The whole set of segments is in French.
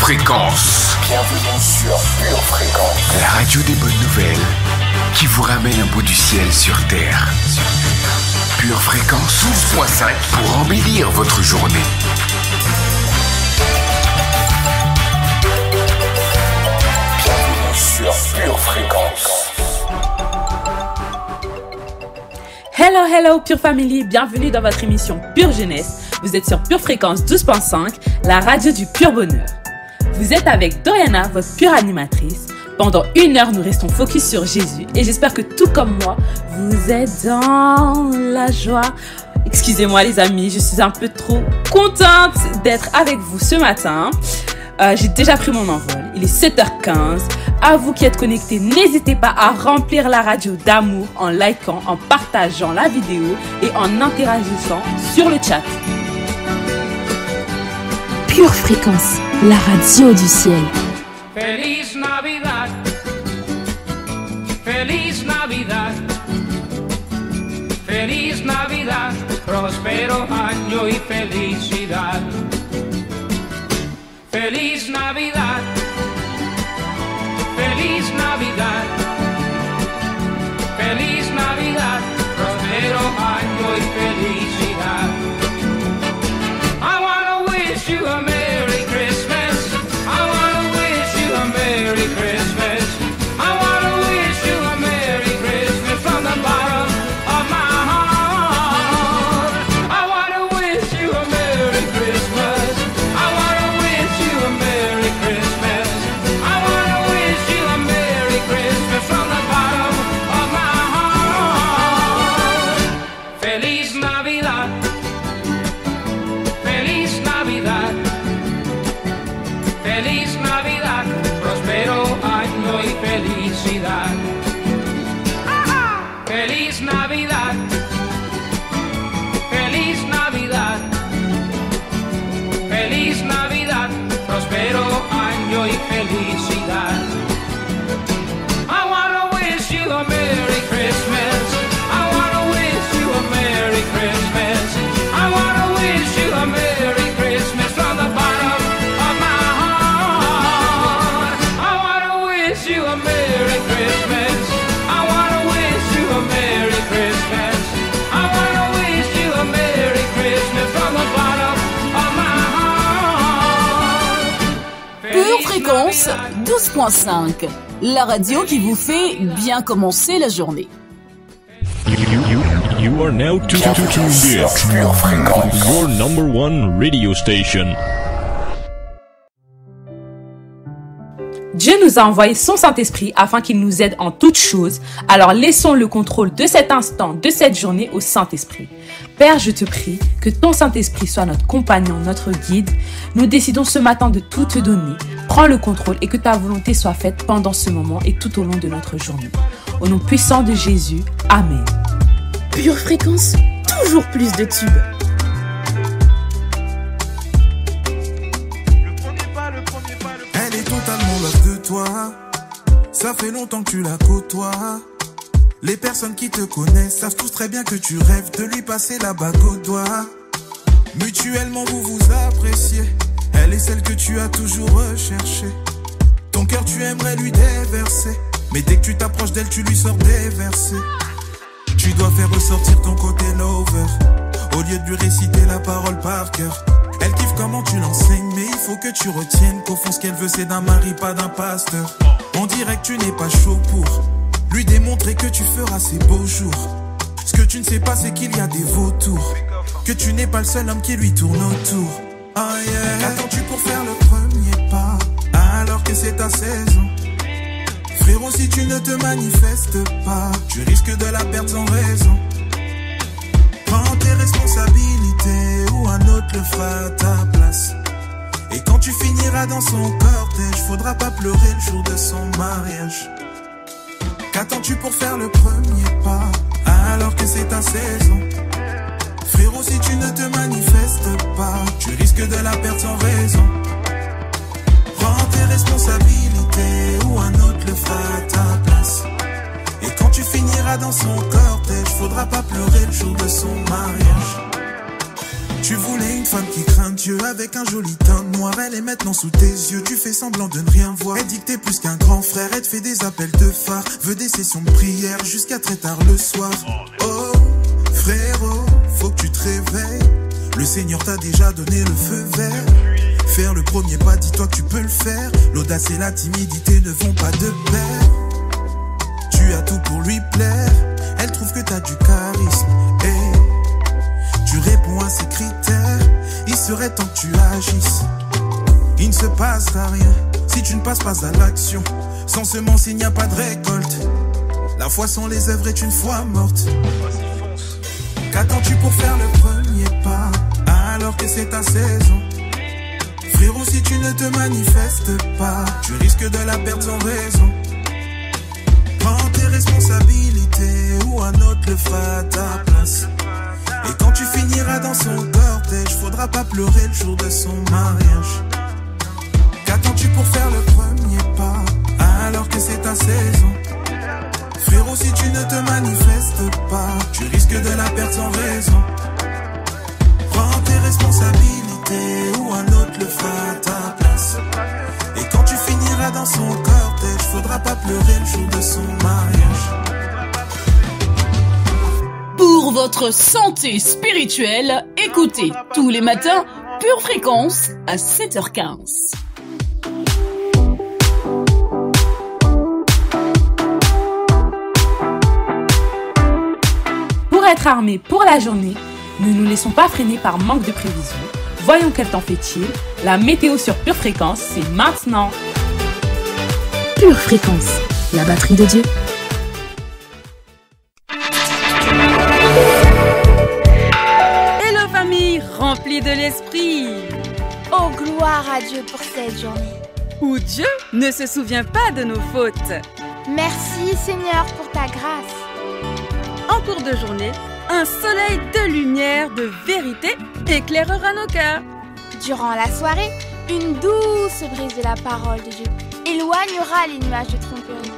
Fréquence. Bienvenue sur Pure Fréquence. La radio des bonnes nouvelles qui vous ramène un bout du ciel sur Terre. Pure Fréquence 12.5 pour embellir votre journée. Bienvenue sur Pure Fréquence. Hello Pure Family, bienvenue dans votre émission Pure Jeunesse. Vous êtes sur Pure Fréquence 12.5, la radio du pur bonheur. Vous êtes avec Doriana, votre pure animatrice. Pendant 1 heure, nous restons focus sur Jésus et j'espère que tout comme moi, vous êtes dans la joie. Excusez-moi les amis, je suis un peu trop contente d'être avec vous ce matin. J'ai déjà pris mon envol, il est 7h15. À vous qui êtes connectés, n'hésitez pas à remplir la radio d'amour en likant, en partageant la vidéo et en interagissant sur le chat. Pure Fréquence, la radio du ciel. Feliz Navidad, Feliz Navidad, Feliz Navidad, próspero año y felicidad. Feliz Navidad, Feliz Navidad, Feliz Navidad, próspero año y felicidad. I wanna wish you a Merry Christmas. I wanna wish you a Merry Christmas. I wanna wish you a Merry Christmas from the bottom of my heart. I wanna wish you a Merry Christmas. I wanna wish you a Merry Christmas. I wanna wish you a Merry Christmas from the bottom of my heart. Feliz Navidad. Feliz Navidad. Feliz Navidad, próspero año y felicidad. Feliz Navidad, Feliz Navidad, Feliz Navidad, próspero año y felicidad. I wanna wish you a Merry Christmas. I wanna wish you a Merry Christmas. I wanna wish you a Merry Christmas from the bottom of my heart. I wanna wish you a Merry Christmas. I wanna wish you a Merry Christmas. I wanna wish you a Merry Christmas from the bottom of my heart. Pure Fréquence 12.5, la radio qui vous fait bien commencer la journée. You are now tuned Sur Pure Fréquence. in your number one radio station. Dieu nous a envoyé son Saint-Esprit afin qu'il nous aide en toutes choses. Alors laissons le contrôle de cet instant, de cette journée au Saint-Esprit. Père, je te prie que ton Saint-Esprit soit notre compagnon, notre guide. Nous décidons ce matin de tout te donner. Prends le contrôle et que ta volonté soit faite pendant ce moment et tout au long de notre journée. Au nom puissant de Jésus, Amen. Pure Fréquence, toujours plus de tubes. Elle est totalement love de toi. Ça fait longtemps que tu la côtoies. Les personnes qui te connaissent savent tous très bien que tu rêves de lui passer la bague au doigt. Mutuellement vous vous appréciez. Elle est celle que tu as toujours recherchée. Ton cœur tu aimerais lui déverser, mais dès que tu t'approches d'elle tu lui sors des versets. Tu dois faire ressortir ton côté lover, au lieu de lui réciter la parole par cœur. Elle kiffe comment tu l'enseignes, mais il faut que tu retiennes qu'au fond ce qu'elle veut c'est d'un mari, pas d'un pasteur. On dirait que tu n'es pas chaud pour lui démontrer que tu feras ses beaux jours. Ce que tu ne sais pas c'est qu'il y a des vautours, que tu n'es pas le seul homme qui lui tourne autour. Oh yeah. Qu'attends-tu pour faire le premier pas, alors que c'est ta saison? Frérot, si tu ne te manifestes pas, tu risques de la perdre sans raison. Prends tes responsabilités ou un autre le fera à ta place. Et quand tu finiras dans son cortège, faudra pas pleurer le jour de son mariage. Qu'attends-tu pour faire le premier pas, alors que c'est ta saison? Frérot, si tu ne te manifestes pas, tu risques de la perdre sans raison. Prends tes responsabilités ou un autre le fera à ta place. Et quand tu finiras dans son cortège, faudra pas pleurer le jour de son mariage. Tu voulais une femme qui craint Dieu avec un joli teint noir. Elle est maintenant sous tes yeux, tu fais semblant de ne rien voir. Elle dit que t'es plus qu'un grand frère, elle te fait des appels de phare. Veut des sessions de prière jusqu'à très tard le soir. Oh, frérot, faut que tu te réveilles. Le Seigneur t'a déjà donné le feu vert. Faire le premier pas, dis-toi que tu peux le faire. L'audace et la timidité ne vont pas de pair. Tu as tout pour lui plaire. Elle trouve que t'as du charisme. Hey, tu réponds à ses critères. Il serait temps que tu agisses. Il ne se passera rien si tu ne passes pas à l'action. Sans semence, il n'y a pas de récolte. La foi sans les œuvres est une foi morte. Qu'attends-tu pour faire le premier pas alors que c'est ta saison? Frérot, si tu ne te manifestes pas, tu risques de la perdre sans raison. Prends tes responsabilités ou un autre le fera à ta place. Et quand tu finiras dans son cortège, faudra pas pleurer le jour de son mariage. Qu'attends-tu pour faire le premier pas alors que c'est ta saison? Frérot, si tu ne te manifestes pas, tu risques de la perdre sans raison. Prends tes responsabilités ou un autre le fera à ta place. Et quand tu finiras dans son cortège, faudra pas pleurer le jour de son mariage. Pour votre santé spirituelle, écoutez tous les matins Pure Fréquence à 7h15. Pour être armés pour la journée, ne nous laissons pas freiner par manque de prévision. Voyons quel temps fait-il. La météo sur Pure Fréquence, c'est maintenant. Pure Fréquence, la batterie de Dieu. Hello famille remplie de l'esprit. Oh gloire à Dieu pour cette journée. Où Dieu ne se souvient pas de nos fautes. Merci Seigneur pour ta grâce. En cours de journée, un soleil de lumière, de vérité éclairera nos cœurs. Durant la soirée, une douce brise de la parole de Dieu éloignera les nuages de tromperie.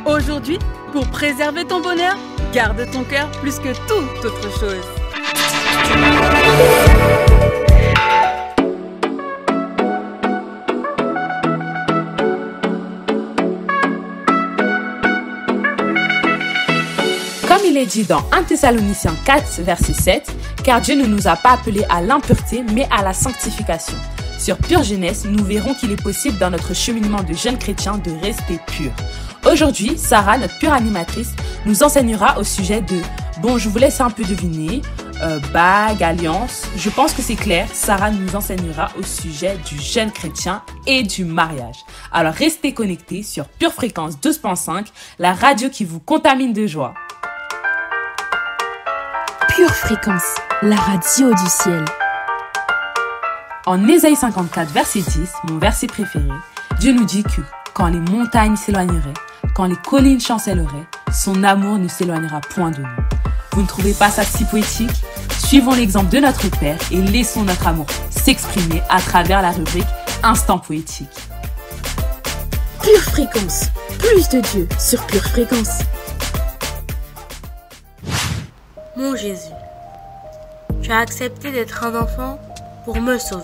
Aujourd'hui, pour préserver ton bonheur, garde ton cœur plus que toute autre chose. Comme il est dit dans 1 Thessaloniciens 4, verset 7, car Dieu ne nous a pas appelés à l'impureté, mais à la sanctification. Sur Pure Jeunesse, nous verrons qu'il est possible dans notre cheminement de jeunes chrétiens de rester purs. Aujourd'hui, Sarah, notre pure animatrice, nous enseignera au sujet de, bon, je vous laisse un peu deviner, bague, alliance. Je pense que c'est clair, Sarah nous enseignera au sujet du jeune chrétien et du mariage. Alors restez connectés sur Pure Fréquence 12.5, la radio qui vous contamine de joie. Pure Fréquence, la radio du ciel. En Ésaïe 54, verset 10, mon verset préféré, Dieu nous dit que quand les montagnes s'éloigneraient, quand les collines chancelleraient, son amour ne s'éloignera point de nous. Vous ne trouvez pas ça si poétique? Suivons l'exemple de notre Père et laissons notre amour s'exprimer à travers la rubrique Instant poétique. Pure Fréquence, plus de Dieu sur Pure Fréquence. Mon Jésus, tu as accepté d'être un enfant pour me sauver.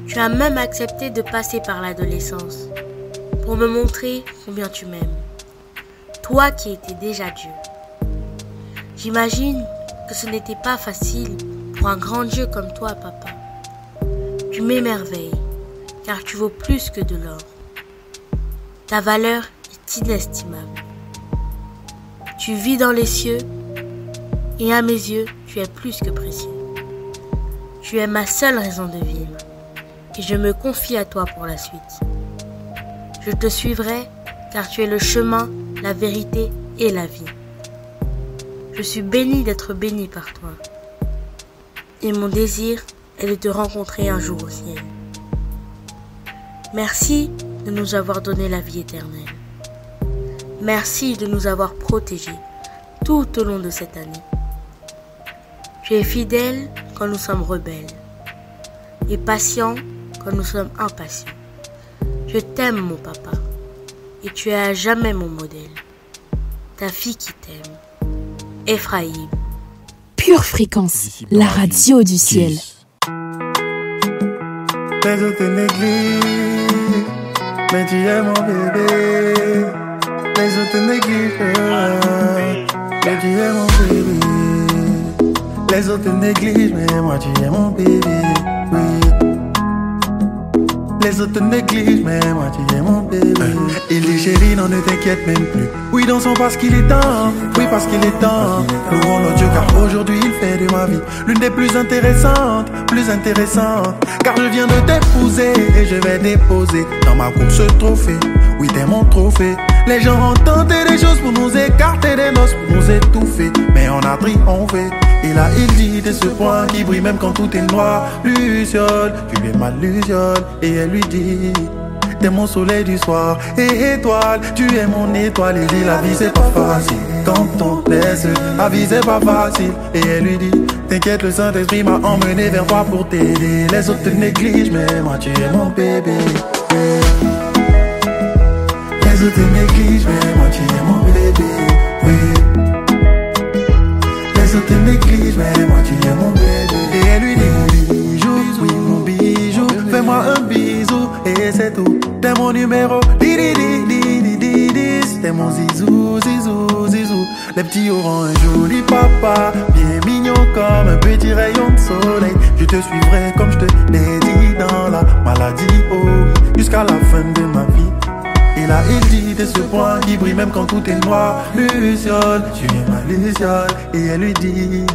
Tu as même accepté de passer par l'adolescence pour me montrer combien tu m'aimes. Toi qui étais déjà Dieu. J'imagine que ce n'était pas facile pour un grand Dieu comme toi, papa. Tu m'émerveilles, car tu vaux plus que de l'or. Ta valeur est inestimable. Tu vis dans les cieux, et à mes yeux, tu es plus que précieux. Tu es ma seule raison de vivre, et je me confie à toi pour la suite. Je te suivrai, car tu es le chemin, la vérité et la vie. Je suis bénie d'être bénie par toi. Et mon désir est de te rencontrer un jour au ciel. Merci de nous avoir donné la vie éternelle. Merci de nous avoir protégés tout au long de cette année. Tu es fidèle quand nous sommes rebelles et patient quand nous sommes impatients. Je t'aime, mon papa, et tu es à jamais mon modèle. Ta fille qui t'aime, Ephraïm. Pure Pure Fréquence, la radio du ciel. Les autres négligent, mais tu es mon bébé. Les autres négligent, mais tu es mon bébé. Les autres négligent, mais moi tu es mon bébé. Oui. Les autres négligent, mais moi tu es mon bébé. Il dit chérie, non ne t'inquiète même plus. Oui, dansons parce qu'il est temps. Oui, parce qu'il est temps. Louons notre Dieu car aujourd'hui il fait de ma vie l'une des plus intéressantes, car je viens de t'épouser et je vais déposer dans ma cour ce trophée. Oui, t'es mon trophée. Les gens ont tenté des choses pour nous écarter des noces, pour nous étouffer, mais on a triomphé. Et là il dit de ce point qui brille même quand tout est noir. Luciole, tu es ma luciole. Et elle lui dit, t'es mon soleil du soir. Et étoile, tu es mon étoile. Il dit la vie c'est pas facile quand on laisse. La vie c'est pas facile. Et elle lui dit, t'inquiète, le Saint-Esprit m'a emmené vers toi pour t'aider. Les autres te négligent, mais moi tu es mon bébé. Les autres te négligent, mais moi tu es mon bébé. Oui. Les autres te négligent, mais moi tu es mon bébé. Et elle lui dit, mon bijou, oui mon bijou, fais-moi un bisou et c'est tout. T'es mon numéro, t'es mon zizou, zizou, zizou. Les petits auront un joli papa, bien mignon comme un petit rayon de soleil. Je te suivrai comme je te l'ai dit dans la maladie, oh, jusqu'à la fin de ma vie. Et là il dit de ce point qui brille même quand tout est noir. Luciole, tu es ma luciole. Et elle lui dit,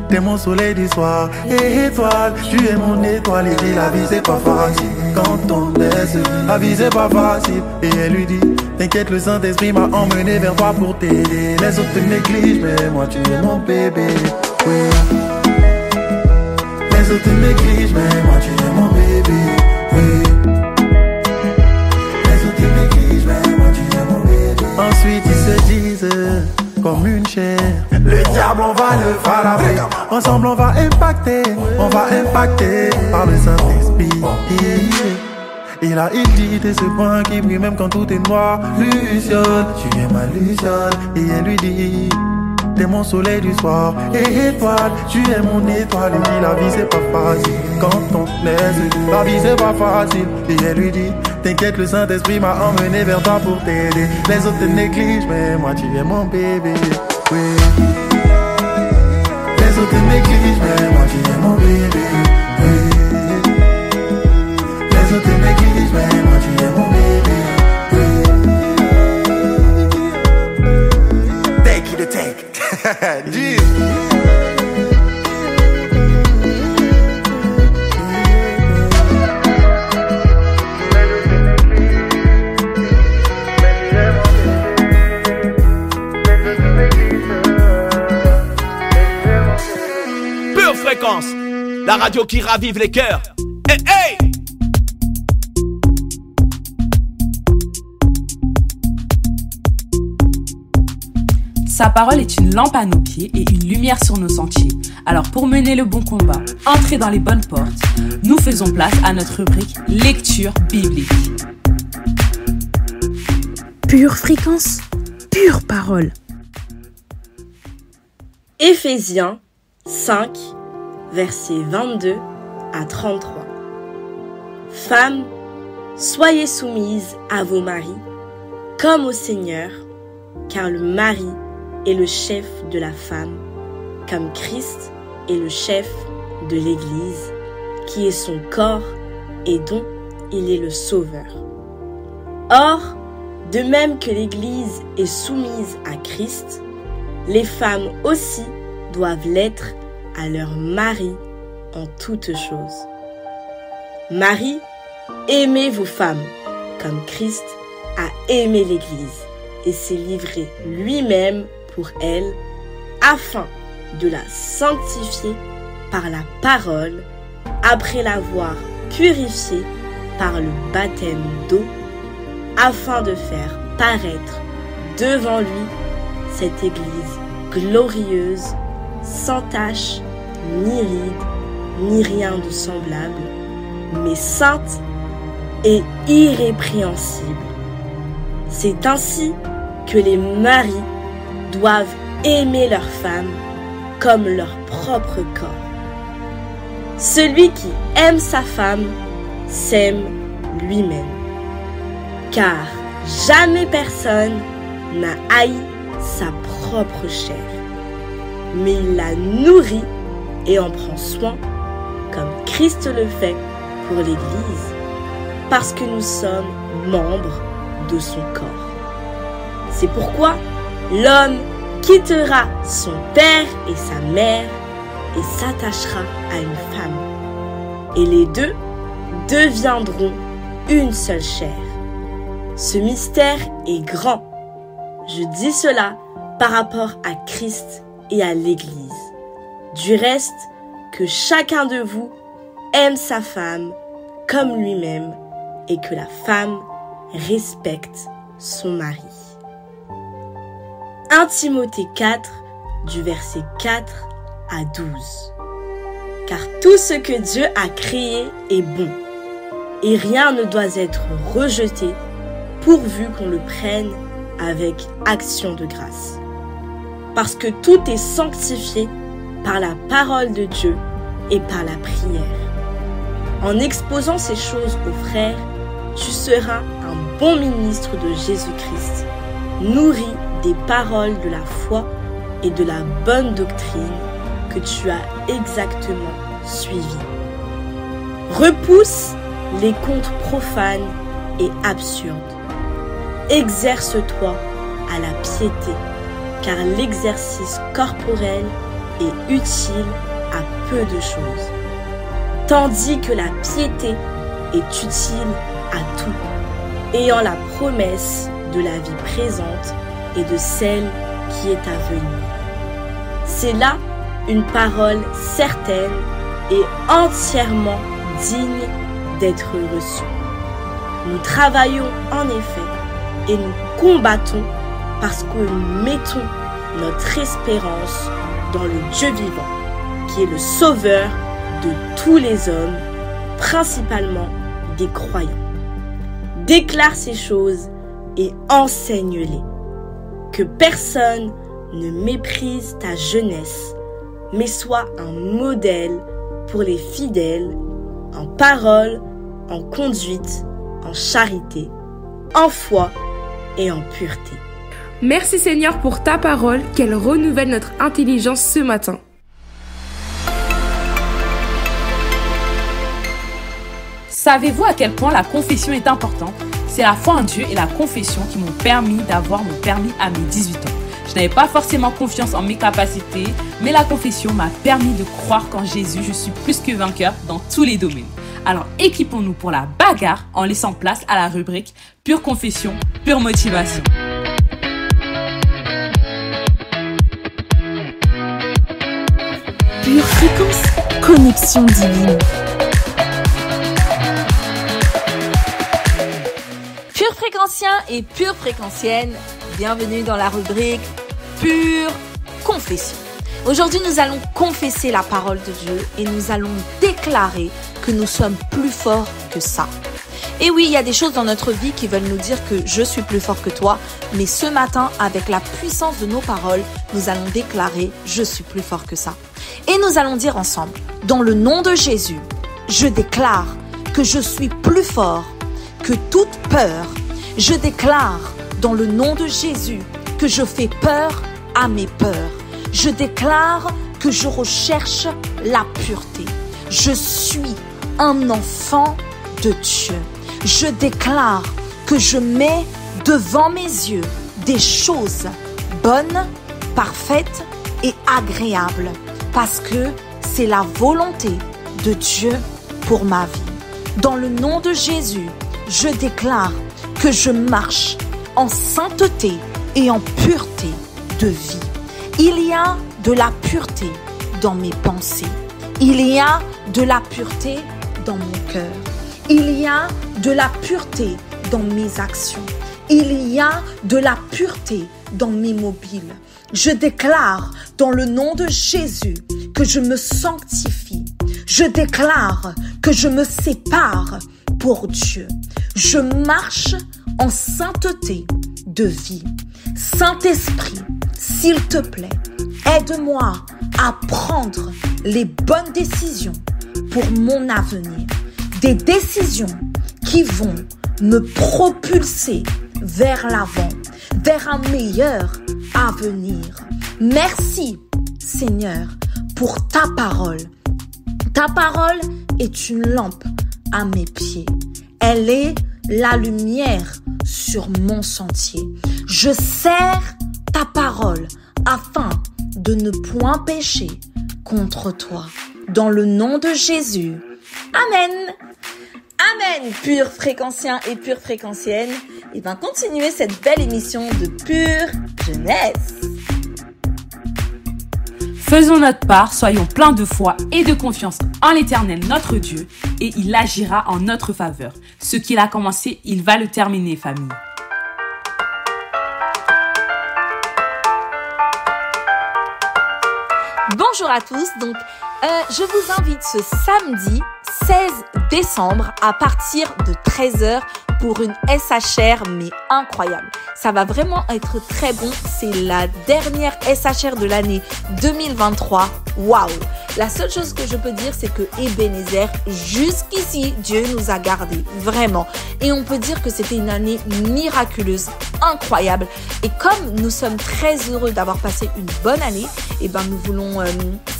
t'es mon soleil du soir. Et étoile, tu es mon étoile. Et dit la vie c'est pas facile quand on laisse. La vie c'est pas facile. Et elle lui dit, t'inquiète, le Saint-Esprit m'a emmené vers toi pour t'aider. Les autres te négligent, mais moi tu es mon bébé. Oui. Les autres te négligent, mais moi tu es mon bébé. Oui. Ensuite ils se disent comme une chair. Le diable on va le frapper. Ensemble on va impacter par le Saint-Esprit. Et là il dit de ce point qui brille même quand tout est noir. Luciole, tu es ma luciole. Et elle lui dit, t'es mon soleil du soir. Et étoile, tu es mon étoile. Et dit la vie c'est pas facile quand on laisse. La vie c'est pas facile. Et elle lui dit, t'inquiète, le Saint-Esprit m'a emmené vers toi pour t'aider. Les autres te négligent, mais moi tu es mon bébé. Oui. Les autres te négligent, mais moi tu es mon bébé. Oui. Les autres te négligent, mais moi tu es mon bébé. Oui. Take it to take. Jeez. Fréquence, la radio qui ravive les cœurs. Hey, hey! Sa parole est une lampe à nos pieds et une lumière sur nos sentiers. Alors pour mener le bon combat, entrer dans les bonnes portes, nous faisons place à notre rubrique lecture biblique. Pure Fréquence, pure parole. Éphésiens 5, versets 22 à 33. Femmes, soyez soumises à vos maris, comme au Seigneur, car le mari est le chef de la femme, comme Christ est le chef de l'Église, qui est son corps et dont il est le sauveur. Or, de même que l'Église est soumise à Christ, les femmes aussi doivent l'être à leur mari en toutes choses. Maris, aimez vos femmes, comme Christ a aimé l'Église et s'est livré lui-même pour elle, afin de la sanctifier par la parole, après l'avoir purifiée par le baptême d'eau, afin de faire paraître devant lui cette Église glorieuse, sans tache, ni ride, ni rien de semblable, mais sainte et irrépréhensible. C'est ainsi que les maris doivent aimer leurs femmes comme leur propre corps. Celui qui aime sa femme s'aime lui-même. Car jamais personne n'a haï sa propre chair, mais il la nourrit et en prend soin, comme Christ le fait pour l'Église, parce que nous sommes membres de son corps. C'est pourquoi l'homme quittera son père et sa mère et s'attachera à une femme. Et les deux deviendront une seule chair. Ce mystère est grand. Je dis cela par rapport à Christ et à l'Église. Du reste, que chacun de vous aime sa femme comme lui-même et que la femme respecte son mari. 1 Timothée 4, du verset 4 à 12. Car tout ce que Dieu a créé est bon, et rien ne doit être rejeté pourvu qu'on le prenne avec action de grâce. Parce que tout est sanctifié par la parole de Dieu et par la prière. En exposant ces choses aux frères, tu seras un bon ministre de Jésus-Christ, nourri des paroles de la foi et de la bonne doctrine que tu as exactement suivies. Repousse les contes profanes et absurdes. Exerce-toi à la piété, car l'exercice corporel est utile à peu de choses, tandis que la piété est utile à tout, ayant la promesse de la vie présente et de celle qui est à venir. C'est là une parole certaine et entièrement digne d'être reçue. Nous travaillons en effet et nous combattons parce que nous mettons notre espérance dans le Dieu vivant, qui est le sauveur de tous les hommes, principalement des croyants. Déclare ces choses et enseigne-les. Que personne ne méprise ta jeunesse, mais sois un modèle pour les fidèles, en parole, en conduite, en charité, en foi et en pureté. Merci Seigneur pour ta parole, qu'elle renouvelle notre intelligence ce matin. Savez-vous à quel point la confession est importante? C'est la foi en Dieu et la confession qui m'ont permis d'avoir mon permis à mes 18 ans. Je n'avais pas forcément confiance en mes capacités, mais la confession m'a permis de croire qu'en Jésus, je suis plus que vainqueur dans tous les domaines. Alors équipons-nous pour la bagarre en laissant place à la rubrique Pure Confession, Pure Motivation. Pure Fréquence, connexion divine. Pure fréquencien et pure fréquencienne, bienvenue dans la rubrique Pure Confession. Aujourd'hui, nous allons confesser la parole de Dieu et nous allons déclarer que nous sommes plus forts que ça. Et oui, il y a des choses dans notre vie qui veulent nous dire que je suis plus fort que toi, mais ce matin, avec la puissance de nos paroles, nous allons déclarer je suis plus fort que ça. Et nous allons dire ensemble, dans le nom de Jésus, je déclare que je suis plus fort que toute peur. Je déclare dans le nom de Jésus que je fais peur à mes peurs. Je déclare que je recherche la pureté. Je suis un enfant de Dieu. Je déclare que je mets devant mes yeux des choses bonnes, parfaites et agréables parce que c'est la volonté de Dieu pour ma vie. Dans le nom de Jésus, je déclare que je marche en sainteté et en pureté de vie. Il y a de la pureté dans mes pensées. Il y a de la pureté dans mon cœur. Il y a de la pureté dans mes actions. Il y a de la pureté dans mes mobiles. Je déclare dans le nom de Jésus que je me sanctifie. Je déclare que je me sépare pour Dieu. Je marche en sainteté de vie. Saint-Esprit, s'il te plaît, aide-moi à prendre les bonnes décisions pour mon avenir. Des décisions qui vont me propulser vers l'avant, vers un meilleur avenir. Merci, Seigneur, pour ta parole. Ta parole est une lampe à mes pieds. Elle est la lumière sur mon sentier. Je sers ta parole afin de ne point pécher contre toi. Dans le nom de Jésus. Amen. Amen, purs fréquenciens et pures fréquenciennes. Et bien, continuez cette belle émission de Pure Jeunesse. Faisons notre part, soyons pleins de foi et de confiance en l'Éternel notre Dieu, et il agira en notre faveur. Ce qu'il a commencé, il va le terminer, famille. Bonjour à tous, donc je vous invite ce samedi 16 décembre à partir de 13h pour une SHR mais incroyable. Ça va vraiment être très bon, c'est la dernière SHR de l'année 2023. Waouh! La seule chose que je peux dire, c'est que Ebenezer, jusqu'ici, Dieu nous a gardés, vraiment. Et on peut dire que c'était une année miraculeuse, incroyable. Et comme nous sommes très heureux d'avoir passé une bonne année, et ben nous voulons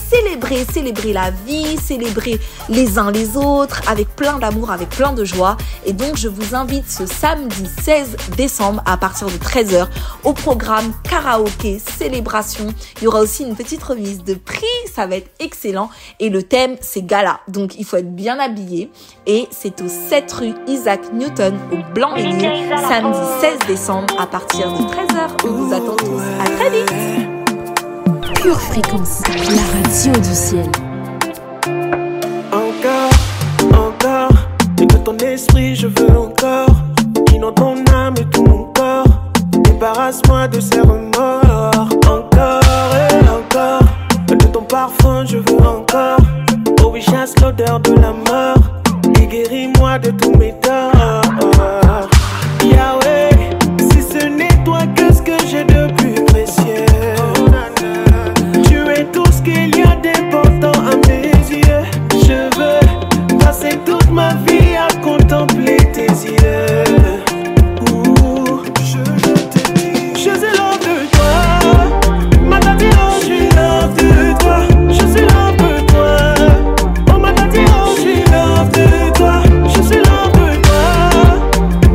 célébrer la vie, célébrer les uns les autres, avec plein d'amour, avec plein de joie. Et donc, je vous invite ce samedi 16 décembre à partir de 13h au programme karaoké, célébration. Il y aura aussi une petite remise de prix, ça va être excellent. Et le thème, c'est gala. Donc, il faut être bien habillé. Et c'est au 7 rue Isaac Newton, au Blanc-Mesnil, samedi 16 décembre à partir de 13h. On vous attend tous. À très vite. Pure Fréquence, la radio du ciel. Encore, et que ton esprit je veux encore. Inonde ton âme et tout mon corps. Débarrasse-moi de ces remords. Encore et encore, de ton parfum je veux encore. Oh oui, chasse l'odeur de la mort. Et guéris-moi de tous mes torts. Yahweh, si ce n'est toi, qu'est-ce que j'ai de plus précieux? Tout ce qu'il y a d'important à mes yeux. Je veux passer toute ma vie à contempler tes yeux. Je suis l'homme de toi. Matati, oh, je suis l'homme de toi. Je suis l'homme de toi. Oh, Matati, oh, je suis l'homme de toi. Je suis l'homme de toi.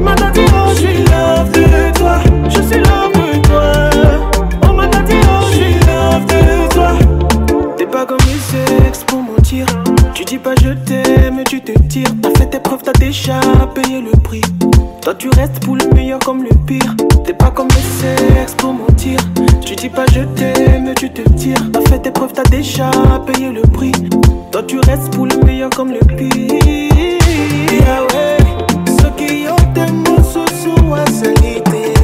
Matati, oh, je suis l'homme de toi. Je suis l'homme de toi. Oh, Matati, oh, je suis l'homme de toi. T'es pas comme les ex pour mentir. Tu dis pas je t'aime, tu te tires. T'as fait tes preuves, t'as déjà payé le prix. Toi tu restes pour le meilleur comme le pire. T'es pas comme les ex pour mentir. Tu dis pas je t'aime, tu te tires. T'as fait tes preuves, t'as déjà payé le prix. Toi tu restes pour le meilleur comme le pire. Ah ouais, ceux qui ont des mots sous à salité.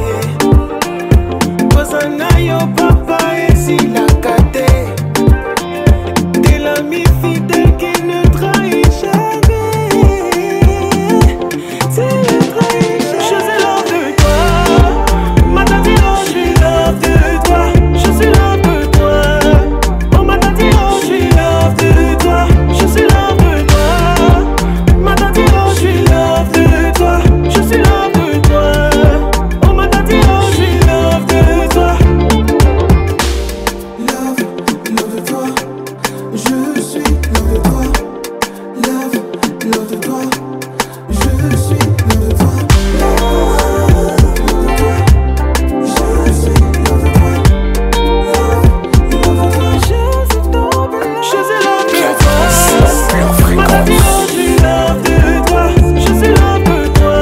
Posana yo papa et si la kate. L'ami fidèle qui ne trahit jamais. C'est le trahit jamais. Je suis l'homme de toi. Matati, oh, je suis l'homme de toi. Je suis l'homme de toi. Oh, Matati, oh, je suis l'homme de toi. Je suis l'homme de toi. Matati, oh, je suis l'homme de toi. Je suis l'homme de toi. Oh, Matati, oh, je suis l'homme de toi. Love de toi. Je suis l'homme de toi, love de toi. Je suis l'homme de toi, love de toi. Je suis l'homme de toi, love de toi. Je suis l'homme de toi. Je suis l'homme de toi. Matati, oh, je suis l'homme de toi. Je suis l'homme de toi.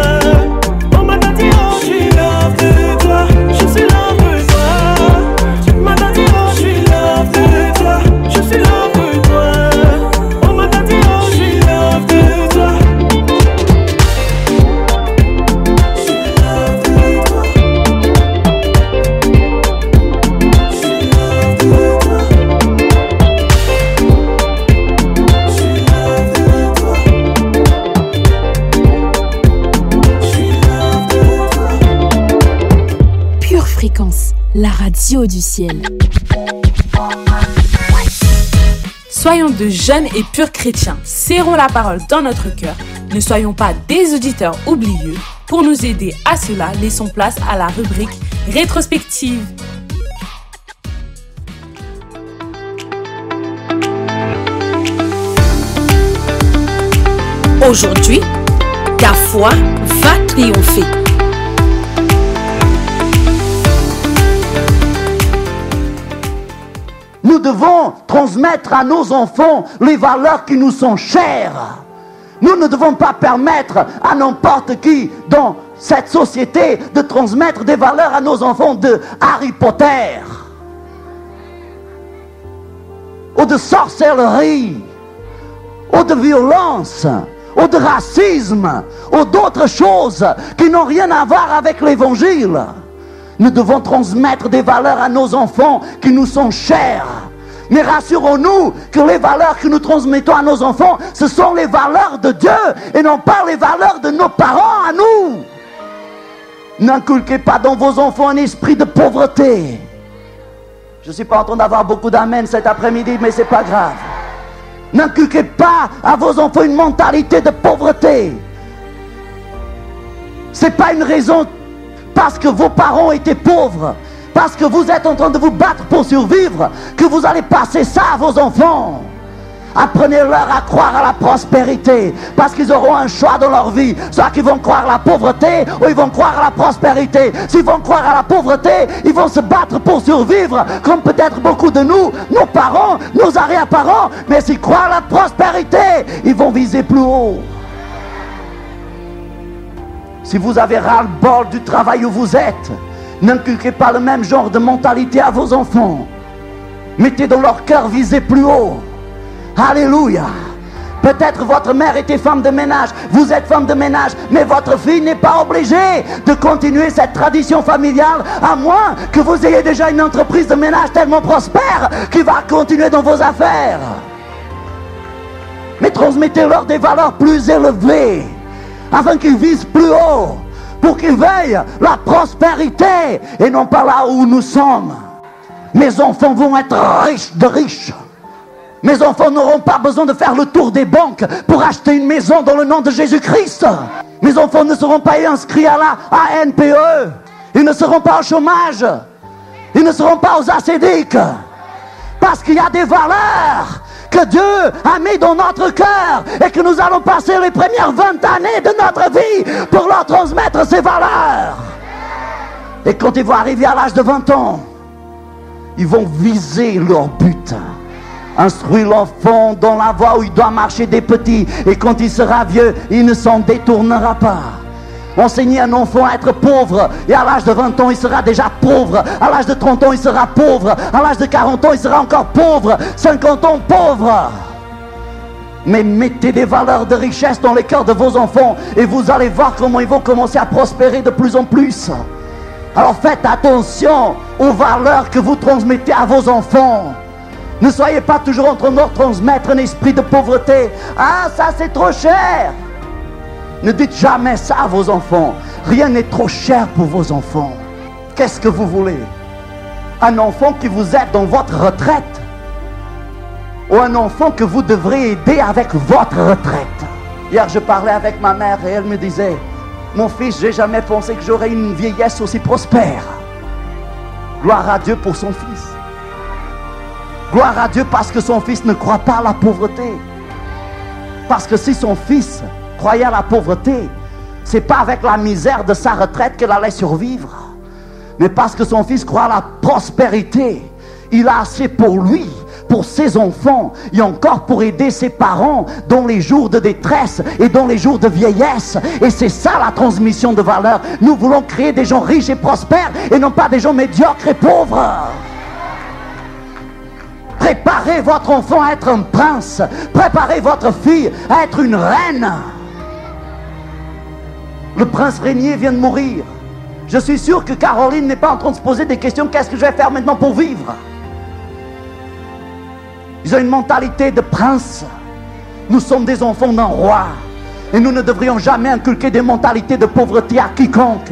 Oh, Matati, oh, je suis l'homme de toi. Je suis l'homme de toi. Matati, oh, je suis l'homme de toi. Je suis l'homme. La radio du ciel. Soyons de jeunes et purs chrétiens, serrons la parole dans notre cœur, ne soyons pas des auditeurs oublieux. Pour nous aider à cela, laissons place à la rubrique rétrospective. Aujourd'hui, ta foi va triompher. Nous devons transmettre à nos enfants les valeurs qui nous sont chères. Nous ne devons pas permettre à n'importe qui dans cette société de transmettre des valeurs à nos enfants de Harry Potter ou de sorcellerie ou de violence ou de racisme ou d'autres choses qui n'ont rien à voir avec l'évangile. Nous devons transmettre des valeurs à nos enfants qui nous sont chères. Mais rassurons-nous que les valeurs que nous transmettons à nos enfants, ce sont les valeurs de Dieu et non pas les valeurs de nos parents à nous. N'inculquez pas dans vos enfants un esprit de pauvreté. Je ne suis pas en train d'avoir beaucoup d'amen cet après-midi, mais ce n'est pas grave. N'inculquez pas à vos enfants une mentalité de pauvreté. Ce n'est pas une raison parce que vos parents étaient pauvres, parce que vous êtes en train de vous battre pour survivre, que vous allez passer ça à vos enfants. Apprenez-leur à croire à la prospérité, parce qu'ils auront un choix dans leur vie. Soit qu'ils vont croire à la pauvreté, ou ils vont croire à la prospérité. S'ils vont croire à la pauvreté, ils vont se battre pour survivre, comme peut-être beaucoup de nous, nos parents, nos arrière-parents. Mais s'ils croient à la prospérité, ils vont viser plus haut. Si vous avez ras-le-bol du travail où vous êtes, n'inculquez pas le même genre de mentalité à vos enfants. Mettez dans leur cœur, visez plus haut. Alléluia. Peut-être votre mère était femme de ménage, vous êtes femme de ménage, mais votre fille n'est pas obligée de continuer cette tradition familiale, à moins que vous ayez déjà une entreprise de ménage tellement prospère qui va continuer dans vos affaires. Mais transmettez-leur des valeurs plus élevées, afin qu'ils visent plus haut, pour qu'ils veillent la prospérité et non pas là où nous sommes. Mes enfants vont être riches de riches. Mes enfants n'auront pas besoin de faire le tour des banques pour acheter une maison dans le nom de Jésus-Christ. Mes enfants ne seront pas inscrits à la ANPE. Ils ne seront pas au chômage. Ils ne seront pas aux ACDIC. Parce qu'il y a des valeurs que Dieu a mis dans notre cœur et que nous allons passer les premières 20 années de notre vie pour leur transmettre ces valeurs. Et quand ils vont arriver à l'âge de 20 ans, ils vont viser leur but. Instruire l'enfant dans la voie où il doit marcher des petits, et quand il sera vieux, il ne s'en détournera pas. Enseigner un enfant à être pauvre, et à l'âge de 20 ans, il sera déjà pauvre. À l'âge de 30 ans, il sera pauvre. À l'âge de 40 ans, il sera encore pauvre. 50 ans, pauvre. Mais mettez des valeurs de richesse dans les cœurs de vos enfants, et vous allez voir comment ils vont commencer à prospérer de plus en plus. Alors faites attention aux valeurs que vous transmettez à vos enfants. Ne soyez pas toujours en train de leur transmettre un esprit de pauvreté. Ah, ça c'est trop cher. Ne dites jamais ça à vos enfants. Rien n'est trop cher pour vos enfants. Qu'est-ce que vous voulez? Un enfant qui vous aide dans votre retraite, ou un enfant que vous devrez aider avec votre retraite? Hier, je parlais avec ma mère et elle me disait: mon fils, j'ai jamais pensé que j'aurais une vieillesse aussi prospère. Gloire à Dieu pour son fils. Gloire à Dieu parce que son fils ne croit pas à la pauvreté. Parce que si son fils croyait à la pauvreté, c'est pas avec la misère de sa retraite qu'elle allait survivre, mais parce que son fils croit à la prospérité. Il a assez pour lui, pour ses enfants, et encore pour aider ses parents dans les jours de détresse et dans les jours de vieillesse. Et c'est ça la transmission de valeurs. Nous voulons créer des gens riches et prospères, et non pas des gens médiocres et pauvres. Préparez votre enfant à être un prince. Préparez votre fille à être une reine. Le prince régnier vient de mourir. Je suis sûr que Caroline n'est pas en train de se poser des questions. Qu'est-ce que je vais faire maintenant pour vivre? Ils ont une mentalité de prince. Nous sommes des enfants d'un roi. Et nous ne devrions jamais inculquer des mentalités de pauvreté à quiconque.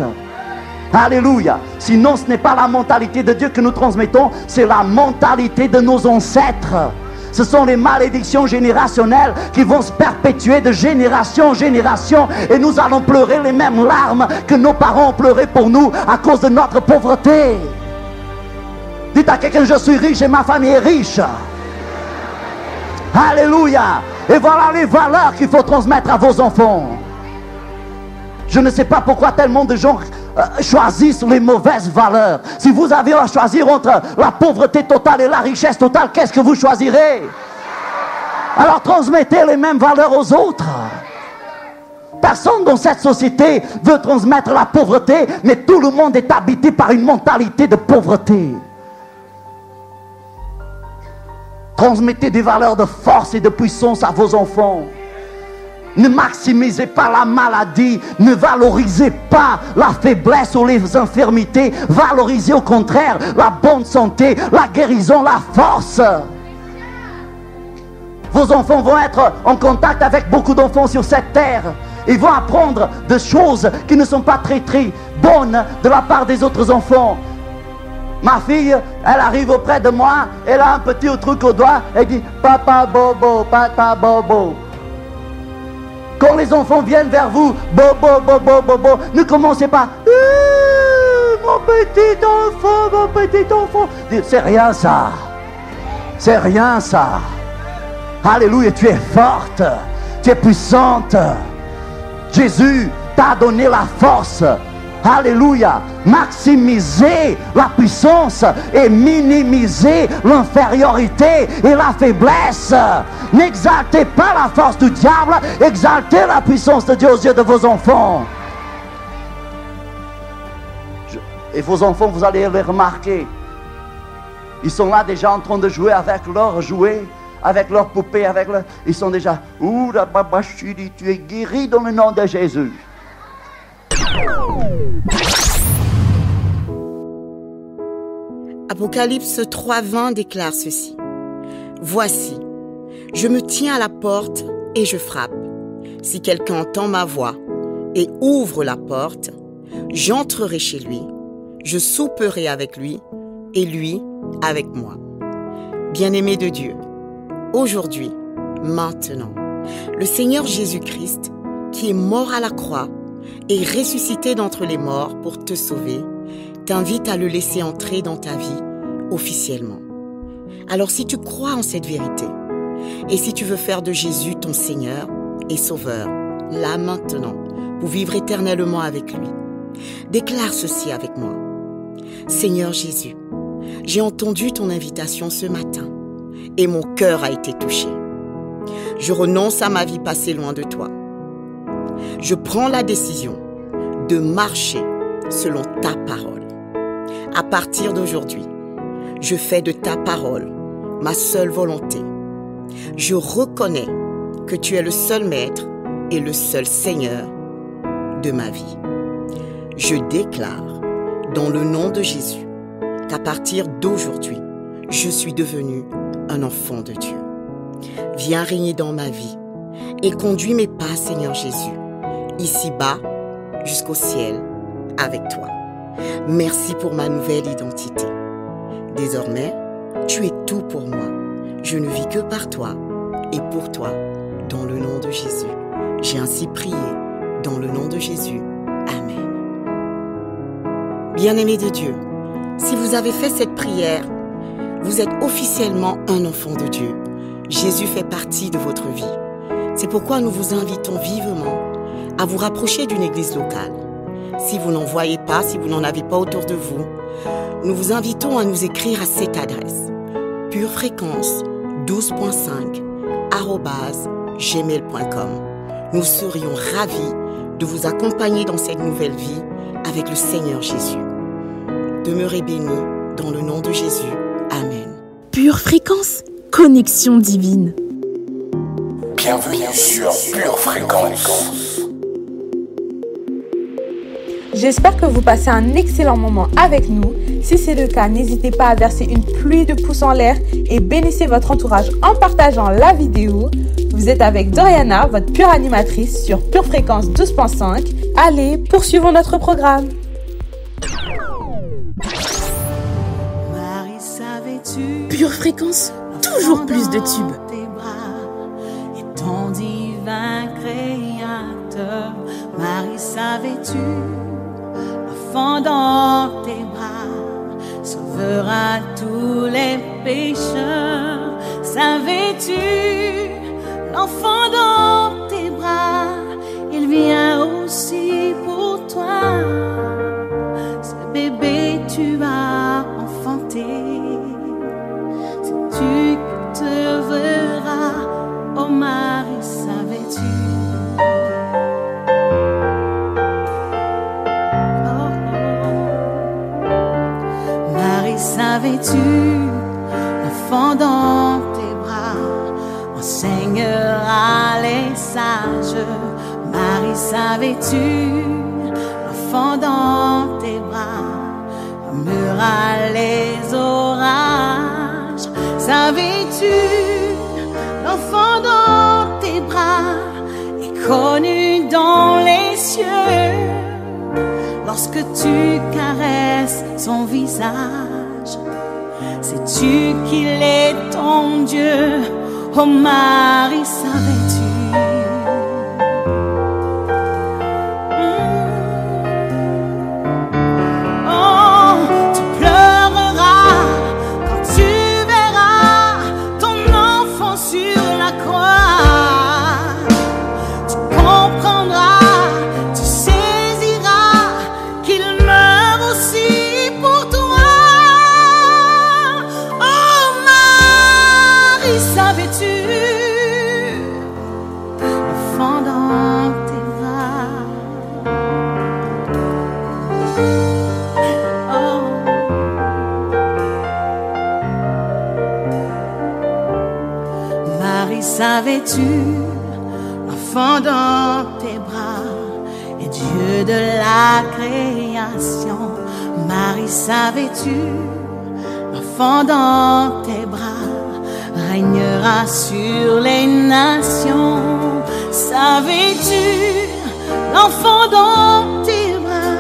Alléluia. Sinon, ce n'est pas la mentalité de Dieu que nous transmettons, c'est la mentalité de nos ancêtres. Ce sont les malédictions générationnelles qui vont se perpétuer de génération en génération. Et nous allons pleurer les mêmes larmes que nos parents ont pleuré pour nous à cause de notre pauvreté. Dites à quelqu'un, je suis riche et ma famille est riche. Alléluia. Et voilà les valeurs qu'il faut transmettre à vos enfants. Je ne sais pas pourquoi tellement de gens choisissent les mauvaises valeurs. Si vous avez à choisir entre la pauvreté totale et la richesse totale, qu'est-ce que vous choisirez? Alors transmettez les mêmes valeurs aux autres. Personne dans cette société veut transmettre la pauvreté, mais tout le monde est habité par une mentalité de pauvreté. Transmettez des valeurs de force et de puissance à vos enfants. Ne maximisez pas la maladie, ne valorisez pas la faiblesse ou les infirmités, valorisez au contraire la bonne santé, la guérison, la force. Vos enfants vont être en contact avec beaucoup d'enfants sur cette terre. Ils vont apprendre des choses qui ne sont pas très bonnes de la part des autres enfants. Ma fille, elle arrive auprès de moi, elle a un petit truc au doigt, elle dit « Papa bobo, papa bobo ». Quand les enfants viennent vers vous, « Bobo, bobo, bobo », ne commencez pas « Mon petit enfant, mon petit enfant ». C'est rien ça. C'est rien ça. Alléluia, tu es forte, tu es puissante. Jésus t'a donné la force. Alléluia. Maximisez la puissance et minimisez l'infériorité et la faiblesse. N'exaltez pas la force du diable, exaltez la puissance de Dieu aux yeux de vos enfants. Et vos enfants, vous allez les remarquer. Ils sont là déjà en train de jouer avec leurs jouets, avec leurs poupées, ils sont déjà « Ouh, la baba chudi, tu es guéri dans le nom de Jésus ». Apocalypse 3:20 déclare ceci. Voici, je me tiens à la porte et je frappe. Si quelqu'un entend ma voix et ouvre la porte, j'entrerai chez lui, je souperai avec lui et lui avec moi. Bien-aimé de Dieu, aujourd'hui, maintenant, le Seigneur Jésus-Christ, qui est mort à la croix et ressuscité d'entre les morts pour te sauver, t'invite à le laisser entrer dans ta vie officiellement. Alors si tu crois en cette vérité et si tu veux faire de Jésus ton Seigneur et Sauveur, là maintenant, pour vivre éternellement avec lui, déclare ceci avec moi. Seigneur Jésus, j'ai entendu ton invitation ce matin et mon cœur a été touché. Je renonce à ma vie passée loin de toi. Je prends la décision de marcher selon ta parole. À partir d'aujourd'hui, je fais de ta parole ma seule volonté. Je reconnais que tu es le seul maître et le seul Seigneur de ma vie. Je déclare dans le nom de Jésus qu'à partir d'aujourd'hui, je suis devenu un enfant de Dieu. Viens régner dans ma vie et conduis mes pas, Seigneur Jésus, ici-bas jusqu'au ciel avec toi. Merci pour ma nouvelle identité. Désormais, tu es tout pour moi. Je ne vis que par toi et pour toi, dans le nom de Jésus. J'ai ainsi prié dans le nom de Jésus. Amen. Bien-aimés de Dieu, si vous avez fait cette prière, vous êtes officiellement un enfant de Dieu. Jésus fait partie de votre vie. C'est pourquoi nous vous invitons vivement à vous rapprocher d'une église locale. Si vous n'en voyez pas, si vous n'en avez pas autour de vous, nous vous invitons à nous écrire à cette adresse purefréquence12.5@gmail.com. Nous serions ravis de vous accompagner dans cette nouvelle vie avec le Seigneur Jésus. Demeurez bénis dans le nom de Jésus. Amen. Pure Fréquence, connexion divine. Bienvenue sur Pure Fréquence. J'espère que vous passez un excellent moment avec nous. Si c'est le cas, n'hésitez pas à verser une pluie de pouces en l'air et bénissez votre entourage en partageant la vidéo. Vous êtes avec Doriana, votre pure animatrice sur Pure Fréquence 12.5. Allez, poursuivons notre programme. Pure Fréquence, toujours plus de tubes. Et ton divin créateur, Marie, savais-tu, l'enfant dans tes bras sauvera tous les pécheurs. Savais-tu, l'enfant dans tes bras, il vient aussi pour toi. Ce bébé tu as enfanté, sais-tu que te verras, oh Marie, savais-tu? Marie, savais-tu, l'enfant dans tes bras enseignera les sages. Marie, savais-tu, l'enfant dans tes bras calmera les orages. Savais-tu, l'enfant dans tes bras est connu dans les cieux lorsque tu caresses son visage. Sais-tu qu'il est ton Dieu, oh Marie, savais-tu? Oh, tu pleureras quand tu verras ton enfant sur la croix. Tu comprendras, tu saisiras qu'il meurt aussi pour toi. Oh Marie, savais-tu, l'enfant dans tes bras. Oh. Marie, savais-tu, l'enfant dans tes bras est Dieu de la création. Marie, savais-tu, l'enfant dans tes bras régnera sur les nations. Savais-tu, l'enfant dans tes bras,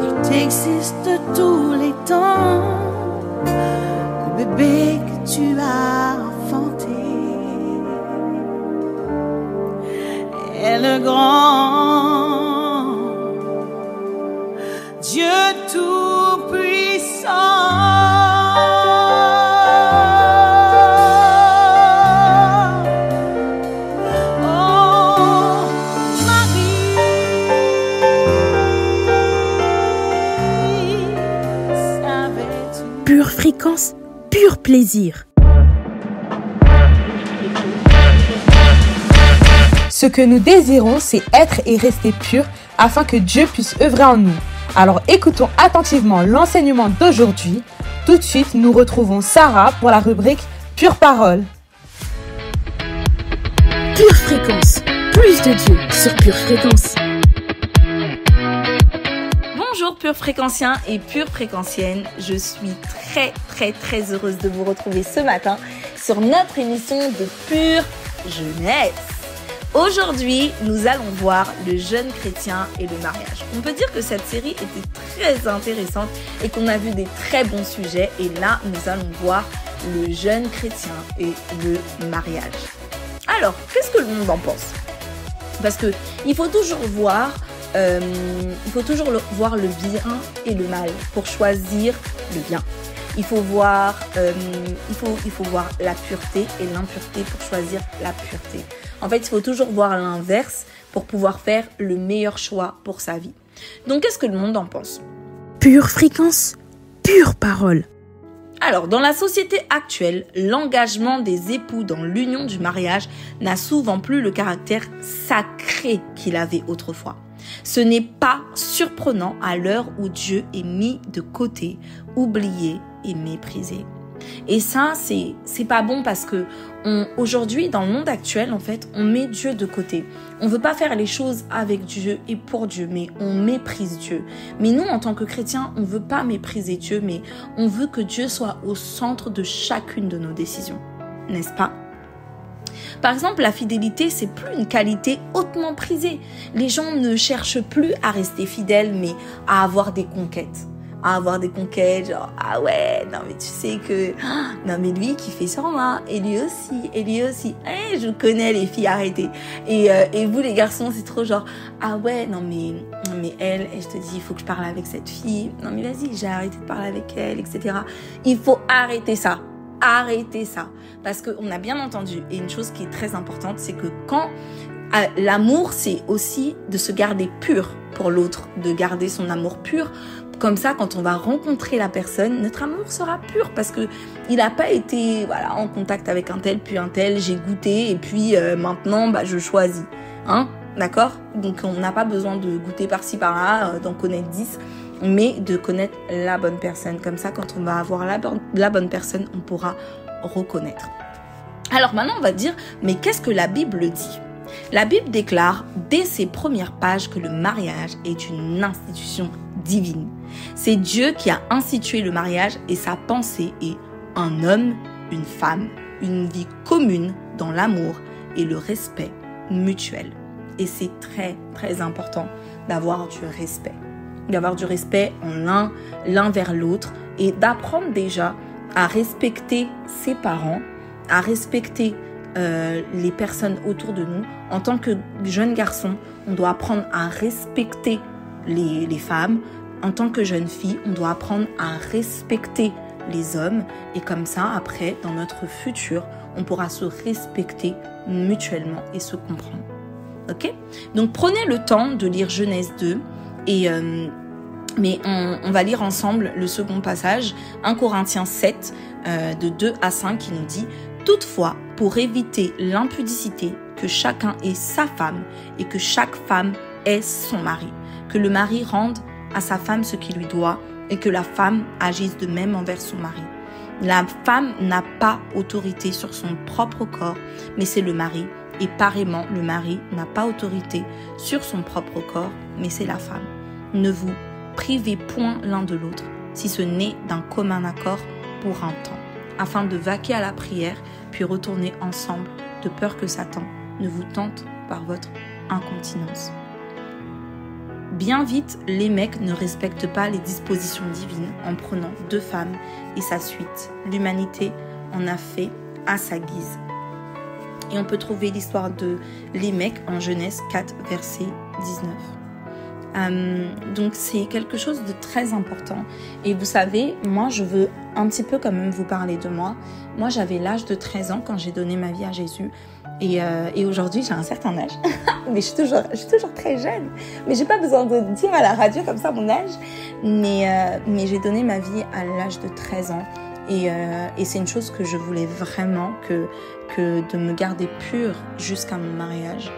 il existe tous les temps. Le bébé que tu as enfanté est le grand Dieu tout-puissant. Oh Marie, savais-tu? Pure Fréquence, pur plaisir. Ce que nous désirons, c'est être et rester purs afin que Dieu puisse œuvrer en nous. Alors écoutons attentivement l'enseignement d'aujourd'hui. Tout de suite, nous retrouvons Sarah pour la rubrique Pure Parole. Pure Fréquence, plus de Dieu sur Pure Fréquence. Bonjour pure fréquenciens et pure fréquenciennes, je suis très heureuse de vous retrouver ce matin sur notre émission de Pure Jeunesse. Aujourd'hui, nous allons voir le jeune chrétien et le mariage. On peut dire que cette série était très intéressante et qu'on a vu des très bons sujets. Et là, nous allons voir le jeune chrétien et le mariage. Alors, qu'est-ce que le monde en pense? Parce que il faut toujours voir le bien et le mal pour choisir le bien. Il faut voir la pureté et l'impureté pour choisir la pureté. En fait, il faut toujours voir l'inverse pour pouvoir faire le meilleur choix pour sa vie. Donc, qu'est-ce que le monde en pense? Pure Fréquence, pure parole. Alors, dans la société actuelle, l'engagement des époux dans l'union du mariage n'a souvent plus le caractère sacré qu'il avait autrefois. Ce n'est pas surprenant à l'heure où Dieu est mis de côté, oublié et méprisé. Et ça, c'est pas bon parce que aujourd'hui, dans le monde actuel, en fait, on met Dieu de côté. On veut pas faire les choses avec Dieu et pour Dieu, mais on méprise Dieu. Mais nous, en tant que chrétiens, on veut pas mépriser Dieu, mais on veut que Dieu soit au centre de chacune de nos décisions. N'est-ce pas? Par exemple, la fidélité, c'est plus une qualité hautement prisée. Les gens ne cherchent plus à rester fidèles, mais à avoir des conquêtes. à avoir des conquêtes, genre ah ouais, non mais tu sais que non mais lui qui fait sur moi et lui aussi. Je connais les filles, arrêtez. Et vous les garçons, c'est trop genre ah ouais, non mais elle, je te dis il faut que je parle avec cette fille. Non mais vas-y, j'ai arrêté de parler avec elle, etc. Il faut arrêter ça. Arrêtez ça. Parce qu'on a bien entendu, et une chose qui est très importante, c'est que quand l'amour, c'est aussi de se garder pur pour l'autre, de garder son amour pur. Comme ça, quand on va rencontrer la personne, notre amour sera pur parce que il n'a pas été en contact avec un tel, puis un tel, j'ai goûté, et puis maintenant, je choisis. Hein, d'accord ? Donc, on n'a pas besoin de goûter par-ci, par-là, d'en connaître 10, mais de connaître la bonne personne. Comme ça, quand on va avoir la bonne personne, on pourra reconnaître. Alors maintenant, on va dire, mais qu'est-ce que la Bible dit ? La Bible déclare dès ses premières pages que le mariage est une institution divine. C'est Dieu qui a institué le mariage et sa pensée est un homme, une femme, une vie commune dans l'amour et le respect mutuel. Et c'est très, très important d'avoir du respect. D'avoir du respect en l'un vers l'autre et d'apprendre déjà à respecter ses parents, à respecter les personnes autour de nous. En tant que jeune garçon, on doit apprendre à respecter les femmes. En tant que jeune fille, on doit apprendre à respecter les hommes. Et comme ça, après, dans notre futur, on pourra se respecter mutuellement et se comprendre. Ok ? Donc, prenez le temps de lire Genèse 2 et... mais on va lire ensemble le second passage, 1 Corinthiens 7, de 2 à 5, qui nous dit « Toutefois, pour éviter l'impudicité, que chacun ait sa femme et que chaque femme ait son mari. Que le mari rende à sa femme ce qu'il lui doit et que la femme agisse de même envers son mari. La femme n'a pas autorité sur son propre corps, mais c'est le mari. Et pareillement, le mari n'a pas autorité sur son propre corps, mais c'est la femme. Ne vous privez point l'un de l'autre, si ce n'est d'un commun accord pour un temps, afin de vaquer à la prière, puis retourner ensemble, de peur que Satan ne vous tente par votre incontinence. » Bien vite, les mecs ne respectent pas les dispositions divines en prenant 2 femmes et sa suite. L'humanité en a fait à sa guise. Et on peut trouver l'histoire de Lémec en Genèse 4, verset 19. Donc c'est quelque chose de très important. Et vous savez, moi je veux un petit peu quand même vous parler de moi. Moi j'avais l'âge de 13 ans quand j'ai donné ma vie à Jésus. Et aujourd'hui j'ai un certain âge. Mais je suis toujours très jeune. Mais j'ai pas besoin de dire à la radio comme ça mon âge. Mais j'ai donné ma vie à l'âge de 13 ans. Et c'est une chose que je voulais vraiment que de me garder pure jusqu'à mon mariage.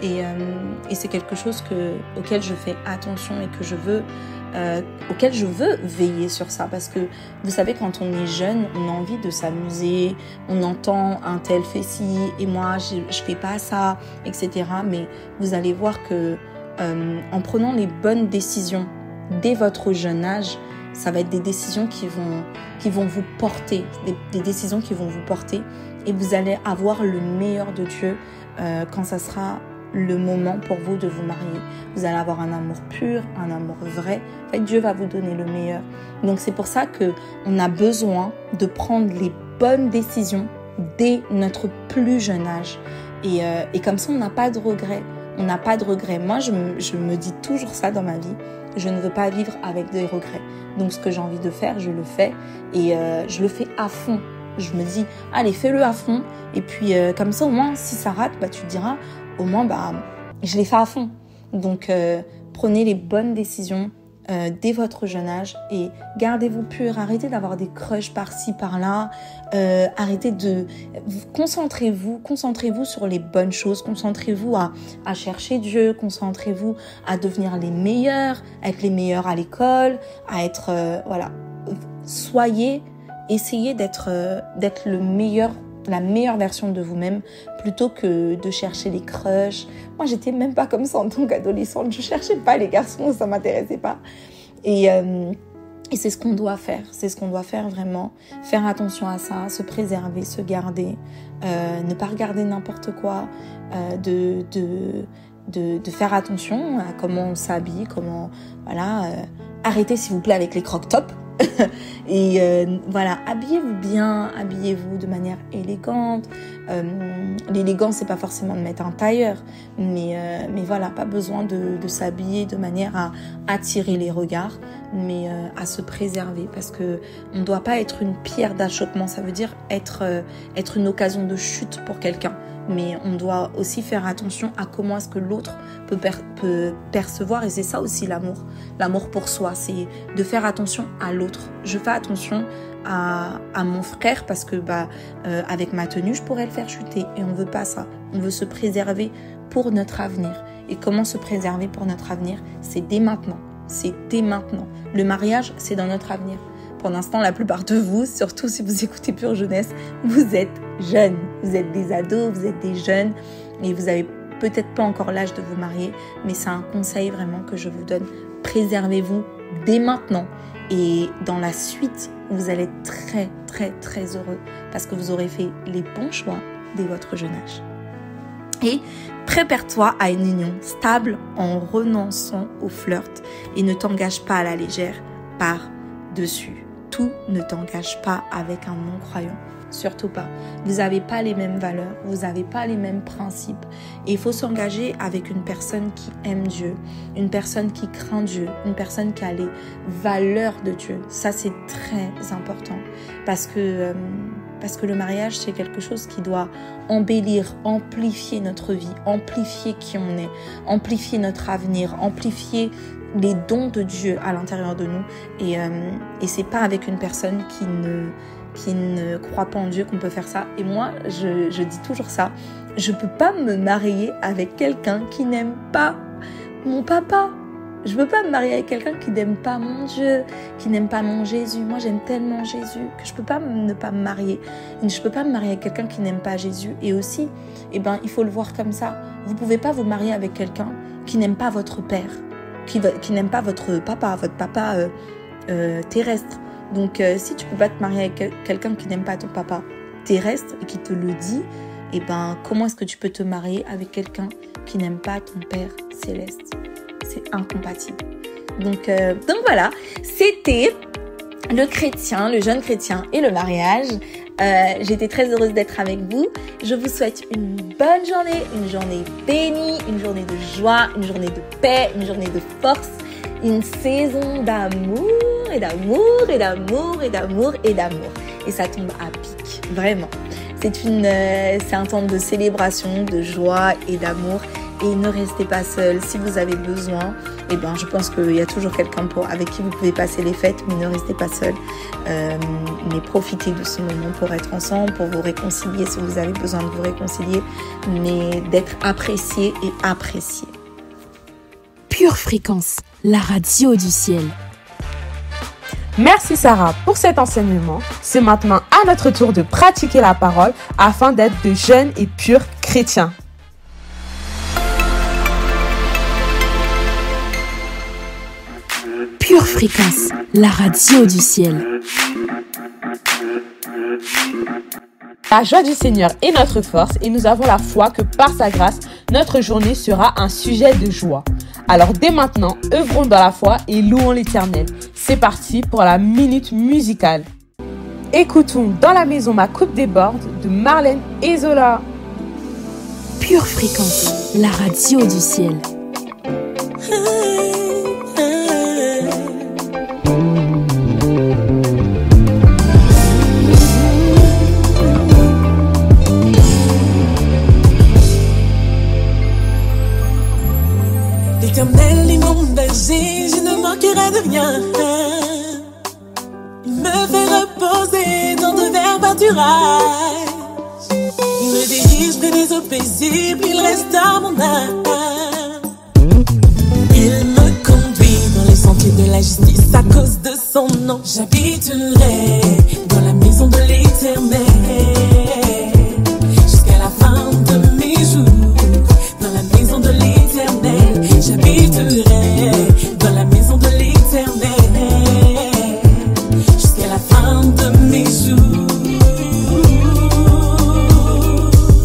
Et c'est quelque chose auquel je fais attention et auquel je veux veiller sur ça. Parce que vous savez, quand on est jeune, on a envie de s'amuser, on entend un tel fait ci et moi je fais pas ça, etc. Mais vous allez voir que en prenant les bonnes décisions dès votre jeune âge, ça va être des décisions qui vont vous porter, des décisions qui vont vous porter, et vous allez avoir le meilleur de Dieu quand ça sera le moment pour vous de vous marier. Vous allez avoir un amour pur, un amour vrai. En fait, Dieu va vous donner le meilleur. Donc c'est pour ça qu'on a besoin de prendre les bonnes décisions dès notre plus jeune âge. Et comme ça, on n'a pas de regrets. On n'a pas de regrets. Moi, je me dis toujours ça dans ma vie. Je ne veux pas vivre avec des regrets. Donc ce que j'ai envie de faire, je le fais. Et je le fais à fond. Je me dis, allez, fais-le à fond. Et puis comme ça, au moins, si ça rate, tu te diras, au moins, je l'ai fait à fond. Donc, prenez les bonnes décisions dès votre jeune âge et gardez-vous pur. Arrêtez d'avoir des crushs par-ci, par-là. Arrêtez de... Concentrez-vous sur les bonnes choses. Concentrez-vous à chercher Dieu. Concentrez-vous à devenir les meilleurs, à être les meilleurs à l'école, à être... Essayez d'être le meilleur, la meilleure version de vous-même plutôt que de chercher les crushs. Moi, j'étais même pas comme ça en tant qu'adolescente. Je cherchais pas les garçons, ça m'intéressait pas. Et c'est ce qu'on doit faire. C'est ce qu'on doit faire vraiment. Faire attention à ça, se préserver, se garder, ne pas regarder n'importe quoi, de faire attention à comment on s'habille, comment, voilà, arrêtez s'il vous plaît avec les croc-tops. Et voilà, habillez-vous bien, habillez-vous de manière élégante. L'élégance, c'est pas forcément de mettre un tailleur, mais voilà, pas besoin de s'habiller de manière à attirer les regards, mais à se préserver, parce que on ne doit pas être une pierre d'achoppement. Ça veut dire être une occasion de chute pour quelqu'un, mais on doit aussi faire attention à comment est-ce que l'autre peut percevoir, et c'est ça aussi l'amour pour soi, c'est de faire attention à l'autre. Je fais attention à mon frère parce que avec ma tenue je pourrais le faire chuter, et on veut pas ça. On veut se préserver pour notre avenir. Et comment se préserver pour notre avenir? C'est dès maintenant. Le mariage, c'est dans notre avenir. Pour l'instant, la plupart de vous, surtout si vous écoutez Pure Jeunesse, vous êtes jeunes, vous êtes des ados, vous êtes des jeunes, et vous avez peut-être pas encore l'âge de vous marier, mais c'est un conseil vraiment que je vous donne. Préservez-vous dès maintenant, et dans la suite, vous allez être très très très heureux parce que vous aurez fait les bons choix dès votre jeune âge. Et prépare-toi à une union stable en renonçant au flirt, et ne t'engage pas à la légère par-dessus. Tout ne t'engage pas avec un non-croyant. Surtout pas. Vous n'avez pas les mêmes valeurs, vous n'avez pas les mêmes principes. Et il faut s'engager avec une personne qui aime Dieu, une personne qui craint Dieu, une personne qui a les valeurs de Dieu. Ça, c'est très important. Parce que le mariage, c'est quelque chose qui doit embellir, amplifier notre vie, amplifier qui on est, amplifier notre avenir, amplifier les dons de Dieu à l'intérieur de nous. Et c'est pas avec une personne qui ne croit pas en Dieu qu'on peut faire ça. Et moi, je dis toujours ça. Je peux pas me marier avec quelqu'un qui n'aime pas mon papa. Je peux pas me marier avec quelqu'un qui n'aime pas mon Dieu, qui n'aime pas mon Jésus. Moi, j'aime tellement Jésus que je peux pas ne pas me marier. Je peux pas me marier avec quelqu'un qui n'aime pas Jésus. Et aussi, il faut le voir comme ça. Vous pouvez pas vous marier avec quelqu'un qui n'aime pas votre père, qui n'aime pas votre papa terrestre. Donc, si tu peux pas te marier avec quelqu'un qui n'aime pas ton papa terrestre et qui te le dit, comment est-ce que tu peux te marier avec quelqu'un qui n'aime pas ton Père céleste? C'est incompatible. Donc voilà, c'était le jeune chrétien et le mariage. J'étais très heureuse d'être avec vous. Je vous souhaite une bonne journée, une journée bénie, une journée de joie, une journée de paix, une journée de force, une saison d'amour et d'amour et d'amour et d'amour et d'amour. Et ça tombe à pic, vraiment. C'est un temps de célébration, de joie et d'amour. Et ne restez pas seul. Si vous avez besoin, je pense qu'il y a toujours quelqu'un avec qui vous pouvez passer les fêtes, mais ne restez pas seul. Mais profitez de ce moment pour être ensemble, pour vous réconcilier si vous avez besoin de vous réconcilier, mais d'être apprécié et apprécié. Pure Fréquence, la radio du ciel. Merci Sarah pour cet enseignement. C'est maintenant à notre tour de pratiquer la parole afin d'être de jeunes et purs chrétiens. Pure Fréquence, la radio du ciel. La joie du Seigneur est notre force et nous avons la foi que par sa grâce, notre journée sera un sujet de joie. Alors dès maintenant, œuvrons dans la foi et louons l'Éternel. C'est parti pour la minute musicale. Écoutons Dans la maison ma coupe déborde de Marlène et Zola. Pure Fréquence, la radio du ciel. L'Éternel est mon berger, je ne manquerai de rien. Il me fait reposer dans de verts pâturages. Il me dirige près des eaux paisibles, il restaure mon âme. Il me conduit dans les sentiers de la justice à cause de son nom. J'habiterai dans la maison de l'Éternel jusqu'à la fin de mes jours. Dans la maison de l'Éternel, j'habiterai dans la maison de l'Éternel jusqu'à la fin de mes jours.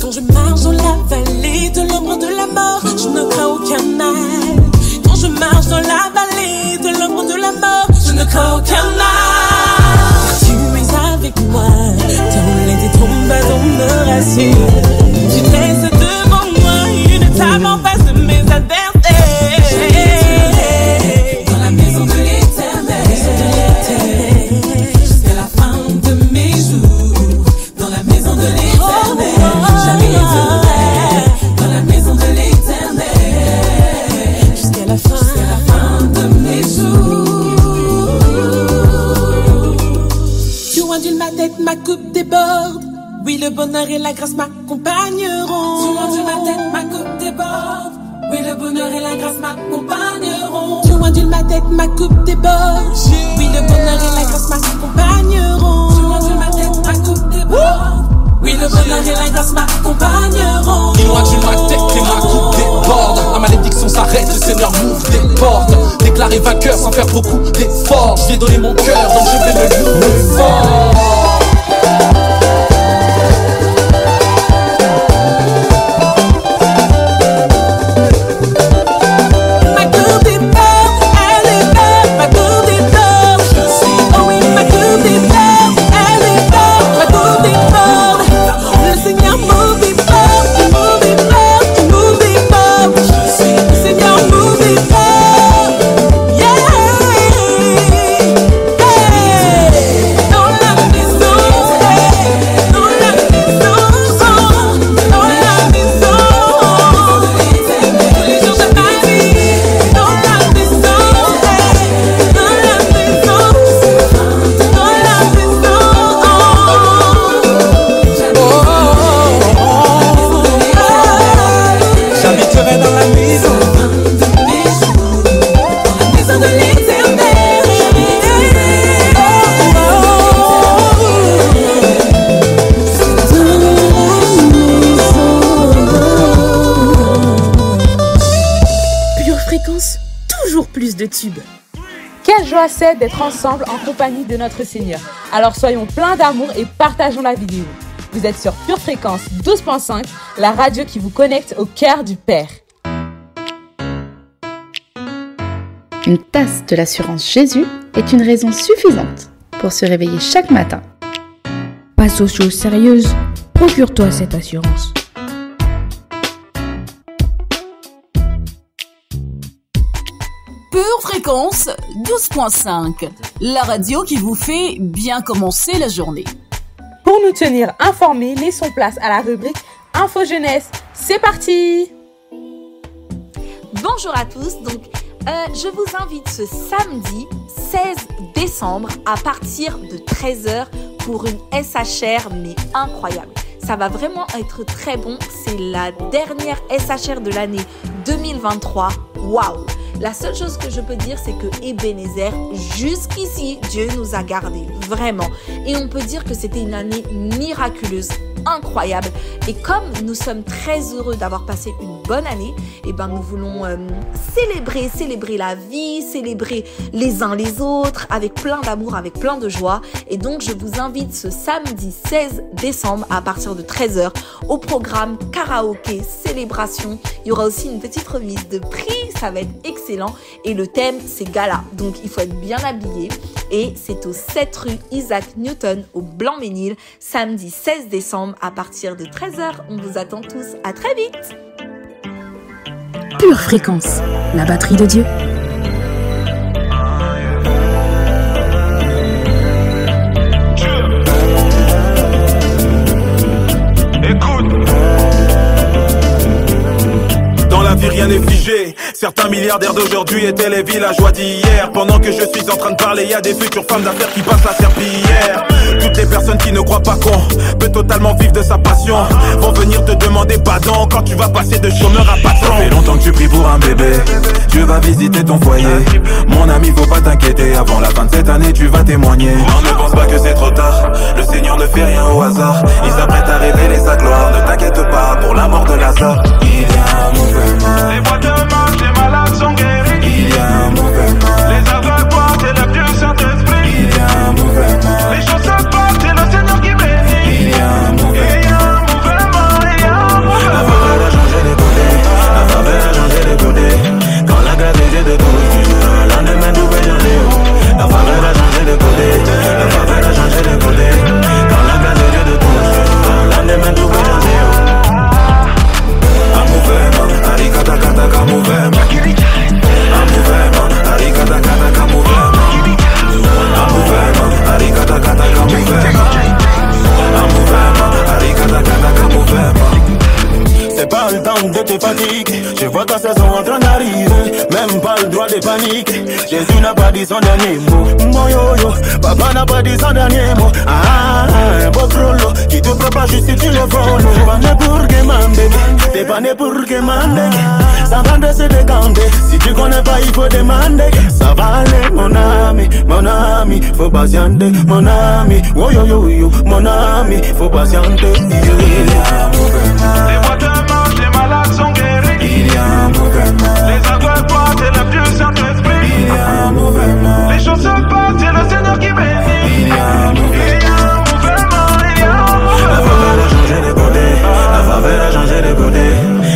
Quand je marche dans la vallée de l'ombre de la mort, je ne crains difficile. Tu dresses devant moi une table en face de mes adversaires. Dans la maison de l'Éternel, jusqu'à la fin de mes jours. Dans la maison de l'Éternel, jamais éternel. Dans la maison de l'Éternel, jusqu'à la fin de mes jours. Tu ondules ma tête, ma coupe déborde. Oui, le bonheur et la grâce m'accompagneront. Tu ondules ma tête, ma coupe déborde. Oui, le bonheur et la grâce m'accompagneront. Tu ondules ma tête, ma coupe déborde. Oui, le bonheur et la grâce m'accompagneront. Tu ondules ma tête, ma coupe déborde. Oui, le bonheur et la grâce m'accompagneront. Il ondule ma tête et ma coupe déborde. La malédiction s'arrête, le Seigneur m'ouvre des portes. Déclaré vainqueur sans faire beaucoup d'efforts. J'ai donné mon cœur, donc je vais le louer fort. de tubes. Quelle joie c'est d'être ensemble en compagnie de notre Seigneur. Alors soyons pleins d'amour et partageons la vidéo. Vous êtes sur Pure Fréquence 12.5, la radio qui vous connecte au cœur du Père. Une tasse de l'assurance Jésus est une raison suffisante pour se réveiller chaque matin. Passe aux choses sérieuses, procure-toi cette assurance. Pure Fréquence 12.5, la radio qui vous fait bien commencer la journée. Pour nous tenir informés, laissons place à la rubrique Info Jeunesse. C'est parti! Bonjour à tous, donc je vous invite ce samedi 16 décembre à partir de 13h pour une SHR mais incroyable. Ça va vraiment être très bon, c'est la dernière SHR de l'année 2023, waouh! La seule chose que je peux dire, c'est que Ebenezer, jusqu'ici, Dieu nous a gardés, vraiment. Et on peut dire que c'était une année miraculeuse, incroyable. Et comme nous sommes très heureux d'avoir passé une bonne année, et ben nous voulons célébrer la vie, célébrer les uns les autres, avec plein d'amour, avec plein de joie. Et donc, je vous invite ce samedi 16 décembre à partir de 13h au programme karaoké, célébration. Il y aura aussi une petite remise de prix, ça va être excellent. Et le thème, c'est gala. Donc, il faut être bien habillé. Et c'est au 7 rue Isaac Newton, au Blanc-Ménil, samedi 16 décembre à partir de 13h. On vous attend tous. À très vite. Pure Fréquence, la batterie de Dieu. Dans la vie rien n'est figé. Certains milliardaires d'aujourd'hui étaient les villageois d'hier. Pendant que je suis en train de parler, y a des futures femmes d'affaires qui passent la serpillière. Toutes les personnes qui ne croient pas qu'on peut totalement vivre de sa passion vont venir te demander pardon quand tu vas passer de chômeur à patron. Ça fait longtemps que tu pries pour un bébé, Dieu va visiter ton foyer. Mon ami, faut pas t'inquiéter, avant la fin de cette année tu vas témoigner. Non, ne pense pas que c'est trop tard, le Seigneur ne fait rien au hasard. Il s'apprête à révéler sa gloire, ne t'inquiète pas pour la mort de Lazare. Il y a un mouvement, les boîtes de marche, les malades sont guéris. Il y a un mouvement, les aveugles portent et le Dieu Saint-Esprit. Il y a un mouvement, les choses se passent et le Seigneur qui bénit. Il y a un mouvement, il y a un mouvement, il y a un mouvement. La faveur a changé les côtés, la faveur a changé les côtés. Quand la gravité de tout, la lendemain tout peut changer. La faveur a changé les côtés, la faveur a changé les côtés. Quand la gravité de tout, la lendemain tout peut changer. ta saison en train d'arriver, même pas le droit de paniquer. Jésus n'a pas dit son dernier mot. Mon yo-yo, papa n'a pas dit son dernier mot. Un beau trollo qui te prépare juste si tu le voles. T'es pas né pour quémander, t'es pas né pour quémander. Ça va de se décanter, si tu connais pas il faut demander. Ça va aller mon ami, faut patienter. Mon ami, oh yo yo yo, mon ami, faut patienter. Les voix de mort, les malades sont guéris. Il y a un mouvement. Les aveugles voient, c'est le Dieu Saint-Esprit. Il y a un mouvement. Les choses se passent, c'est le Seigneur qui bénit. Il y a un mouvement. Il y a un mouvement, il y a un mouvement. La faveur a changé de côté, la faveur a changé de côté.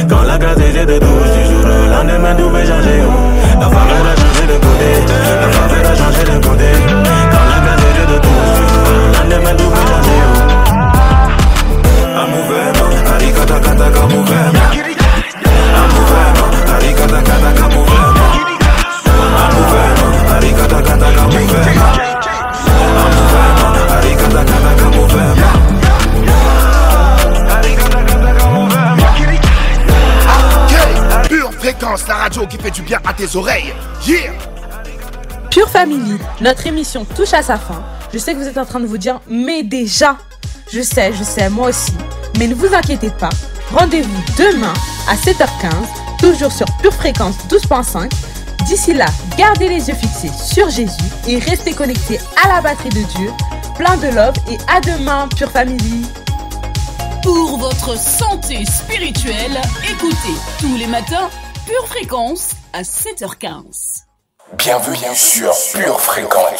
Quand la grâce était de douce, du jour au lendemain tout peut changer. La faveur a changé de côté, la faveur a changé de côté. Quand la grâce était de douce, du jour au lendemain tout peut changer. Un mouvement, arikata kata ka mouvement. Un mouvement, arikata kata ka mouvement. Un mouvement, arikata kata ka mouvement. Un mouvement, arikata kata ka mouvement. Pure Fréquence, la radio qui fait du bien à tes oreilles. Yeah! Pure Family, notre émission touche à sa fin. Je sais que vous êtes en train de vous dire, mais déjà, je sais, moi aussi. Mais ne vous inquiétez pas, rendez-vous demain à 7h15, toujours sur Pure Fréquence 12.5. D'ici là, gardez les yeux fixés sur Jésus et restez connectés à la batterie de Dieu. Plein de love et à demain, Pure Family. Pour votre santé spirituelle, écoutez tous les matins Pure Fréquence à 7h15. Bienvenue sur Pure Fréquence.